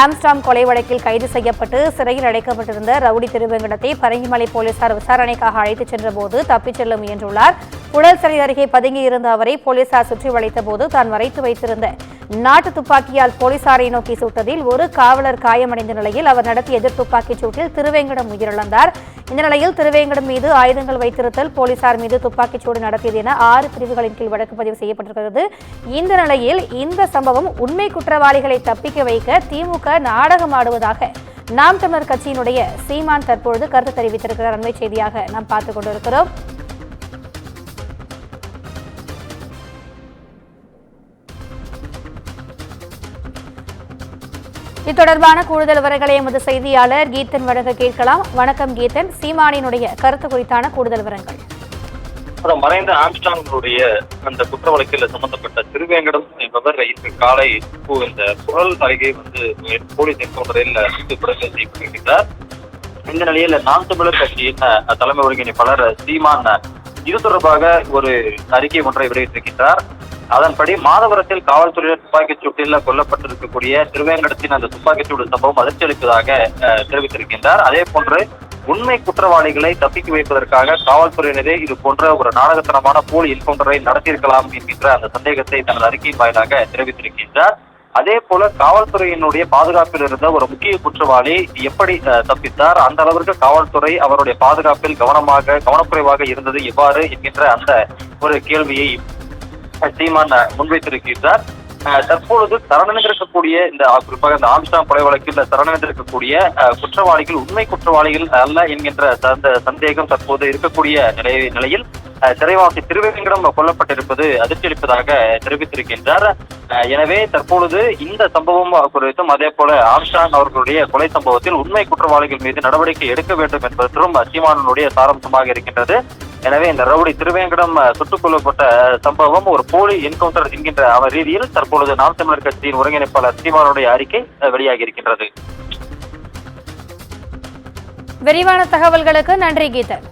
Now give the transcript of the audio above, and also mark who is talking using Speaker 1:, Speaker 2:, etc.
Speaker 1: Amsterdam கொலை வழக்கில் கைது செய்யப்பட்டு சிறையில் அடைக்கப்பட்டிருந்த ரவுடி திருவேங்கடத்தை பரங்கிமலை போலீசார் விசாரணைக்காக அழைத்துச் சென்றபோது தப்பிச் செல்ல முயன்றுள்ளார். புழல் சிறை அருகே பதுங்கியிருந்த அவரை போலீசார் சுற்றி வளைத்தபோது தான் மறைத்து வைத்திருந்த நாட்டு துப்பாக்கியால் போலீசாரை நோக்கி சுட்டதில் ஒரு காவலர் காயமடைந்த நிலையில் அவர் நடத்திய எதிர் துப்பாக்கிச் சூட்டில் திருவேங்கடம் உயிரிழந்தார். இந்த நிலையில் திருவேங்கடம் மீது ஆயுதங்கள் வைத்திருத்தல், போலீசார் மீது துப்பாக்கிச் சூடு நடத்தியது என 6 பிரிவுகளின் கீழ் வழக்கு பதிவு செய்யப்பட்டிருக்கிறது. இந்த நிலையில் இந்த சம்பவம் உண்மை குற்றவாளிகளை தப்பிக்க வைக்க திமுக நாடகமாடுவதாக நாம் தமிழர் கட்சியினுடைய சீமான் தற்பொழுது கருத்து தெரிவித்திருக்கிறார். அண்மை செய்தியாக நாம் பார்த்துக் கொண்டிருக்கிறோம். இது தொடர்பான கூடுதல் விவரங்களை எமது செய்தியாளர் கீதன் வழங்க கேட்கலாம். வணக்கம் கீதன், சீமானினுடைய கருத்து குறித்தான கூடுதல் விவரங்கள்.
Speaker 2: மறைந்த ஆம்ஸ்டாங்குடைய அந்த குற்ற வழக்கில் சம்பந்தப்பட்ட திருவேங்கடம் என்பவர் இன்று காலை இந்த புழல் அருகே போலீஸ் என்கவுண்டரில் படுகொலை செய்யப்பட்டிருக்கிறார். இந்த நிலையில் நாம் தமிழர் கட்சியின் தலைமை ஒருங்கிணைப்பாளர் சீமான் இது தொடர்பாக ஒரு அறிக்கை ஒன்றை வெளியிட்டிருக்கிறார். அதன்படி மாதவரத்தில் காவல்துறையினர் துப்பாக்கிச் சூட்டில் கொல்லப்பட்டிருக்கக்கூடிய திருவேங்கடத்தின் அந்த துப்பாக்கிச் சூடு சம்பவம் அதிர்ச்சி அளிப்பதாக தெரிவித்திருக்கின்றார். அதே போன்று உண்மை குற்றவாளிகளை தப்பிக்க வைப்பதற்காக காவல்துறையினரே இது போன்ற ஒரு நாடகத்தனமான போலி என்கவுண்டரை நடத்தியிருக்கலாம் என்கின்ற அந்த சந்தேகத்தை தனது அறிக்கையின் வாயிலாக தெரிவித்திருக்கின்றார். அதே போல காவல்துறையினுடைய பாதுகாப்பில் இருந்த ஒரு முக்கிய குற்றவாளி எப்படி தப்பித்தார், அந்த அளவிற்கு காவல்துறை அவருடைய பாதுகாப்பில் கவனக்குறைவாக இருந்தது எவ்வாறு என்கின்ற அந்த ஒரு கேள்வியை சீமான் முன்வைத்திருக்கிறார். தற்பொழுது சரணடைந்திருக்கக்கூடிய குறிப்பாக இந்த ஆம்ஸ்டாம் கொலை வழக்கில் சரணடைந்திருக்கக்கூடிய குற்றவாளிகள் உண்மை குற்றவாளிகள் அல்ல என்கின்ற சந்தேகம் தற்போது இருக்கக்கூடிய நிலையில் சிறைவாசி திருவேங்கடம் கொல்லப்பட்டிருப்பது அதிர்ச்சி அளிப்பதாக தெரிவித்திருக்கின்றார். எனவே தற்பொழுது இந்த சம்பவம் குறித்தும் அதே போல ஆம்ஸ்டாங் அவர்களுடைய கொலை சம்பவத்தில் உண்மை குற்றவாளிகள் மீது நடவடிக்கை எடுக்க வேண்டும் என்பதும் சீமானுடைய சாராம்சமாக இருக்கின்றது. எனவே இந்த ரவுடி திருவேங்கடம் சுட்டுக் கொல்லப்பட்ட சம்பவம் ஒரு போலி என்கவுண்டர் என்கின்ற ரீதியில் தற்பொழுது நாம் தமிழர் கட்சியின் ஒருங்கிணைப்பாளர் சீமானுடைய அறிக்கை வெளியாகி இருக்கின்றது.
Speaker 1: விரிவான தகவல்களுக்கு நன்றி கீதன்.